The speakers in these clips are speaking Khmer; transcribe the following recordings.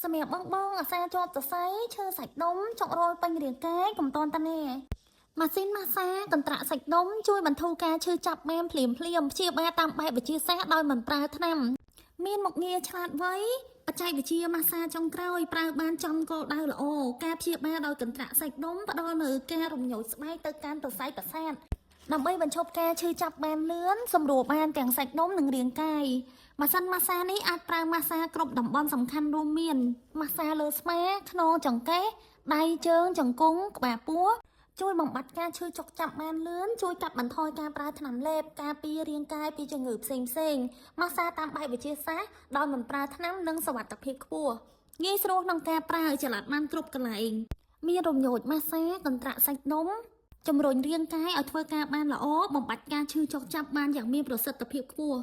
សម្រាប់បងអាសាជាប់សរសៃឈើសាច់ដុំចុករយពេញរាងកាយកំតនតានេះម៉ាស៊ីនម៉ាស្សាកន្ត្រាក់សាច់ដុំជួយបន្ធូរការឈឺចាប់មែនភ្លាមព្យាបាលតាមបែបវិទ្យាសាស្ត្រដោយមិនប្រើថ្នាំមានមុខងារឆ្លាតវៃបច្ចេកវិទ្យាម៉ាស្សាចុងក្រោយប្រើបានចំគោលដៅល្អការព្យាបាលដោយកន្ត្រាក់សាច់ដុំផ្ដល់នូវការរំញោចស្បែកទៅកាន់ប្រស័យប្រសាទដើម្បីបញ្ឈប់ការឈឺចាប់បានលឿនសម្រួលបានទាំងសាច់ដុំនិងរាងកាយម៉ាស៊ីនម៉ាស្សានេះអាចប្រើម៉ាស្សាគ្រប់តំបន់សំខាន់រួមមានម៉ាស្សាលើស្មាខ្នងចង្កេះដៃជើងជង្គង់ក្បាលពោះជួយបំបត្តិការឈឺចុកចាប់បានលឿនជួយកាត់បន្ថយការប្រើថ្នាំលេបការពាររាងកាយពីជំងឺផ្សេងម៉ាស្សាតាមបែបវិទ្យាសាស្ត្រដោយមិនប្រើថ្នាំនិងសុវត្ថិភាពខ្ពស់ងាយស្រួលក្នុងការប្រើចល័តបានគ្រប់កន្លែងមានរំញោចម៉ាស្សាកន្ត្រាក់សាច់ដុំជំរុញរាងកាយឲ្យធ្វើការបានល្អបំបត្តិការឈឺចុកចាប់បានយ៉ាងមានប្រសិទ្ធភាពខ្ពស់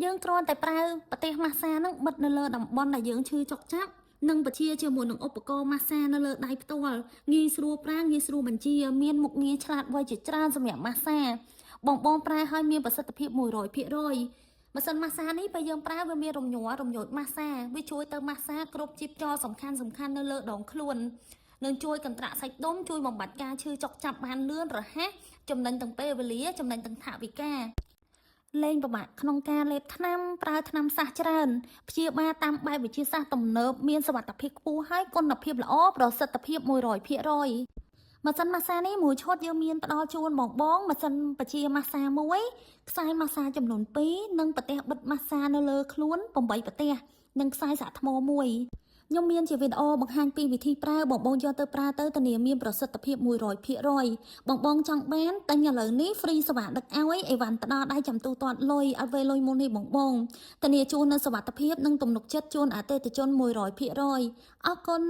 យើងគ្រាន់តែប្រើប្រទេសម៉ាស្សានឹងបិទនៅលើតំបន់ដែលយើងឈឺចុកចាប់និងបជាជាមួយនឹងឧបករណ៍ម៉ាស្សានៅលើដៃផ្ទាល់ងាយស្រួលប្រើងាយស្រួលបញ្ជាមានមុខងារឆ្លាតវៃជាច្រើនសម្រាប់ម៉ាស្សាបងប្រើឲ្យមានប្រសិទ្ធភាព 100%ម៉ាស៊ីនម៉ាស្សានេះពេលយើងប្រើវាមានរំញោចម៉ាស្សាវាជួយទៅម៉ាស្សាគ្រប់ជីពចរសំខាន់នៅលើដងខ្លួននឹងជួយកន្ត្រាក់សាច់ដុំជួយបំបត្តិការឈឺចុកចាប់បានលឿនរហ័សចំណេញទាំងពេលវេលាចំណេញទាំងថវិកាលេងពិបាកក្នុងការលេបថ្នាំប្រើថ្នាំសាសច្រើនព្យាបាលតាមបែបវិទ្យាសាស្ត្រទំនើបមានសុវត្ថិភាពខ្ពស់ហើយគុណភាពល្អប្រសិទ្ធភាព 100%ម៉ាស៊ីនម៉ាស្សានេះមួយឈុតយើងមានផ្ដល់ជូនបងម៉ាស៊ីនបជាម៉ាស្សាមួយខ្សែម៉ាស្សាចំនួន2និងប្រទេសបិទម៉ាស្សានៅលើខ្លួន8ប្រទេសនិងខ្សែសាកថ្មមួយខ្ញុំមានជាវីដេអូបង្ហាញពីវិធីប្រើបងយកទៅប្រើទៅធានាមានប្រសិទ្ធភាព 100%បងចង់បានតែឥឡូវនេះ free សេវាដឹកឲ្យអីវ៉ាន់ទៅដល់ដៃចាំទូទាត់លុយអត់វេលុយមុននេះបងធានាជូននៅសុវត្ថិភាពនិងទំនុកចិត្តជូនអតិថិជន 100% អរគុណ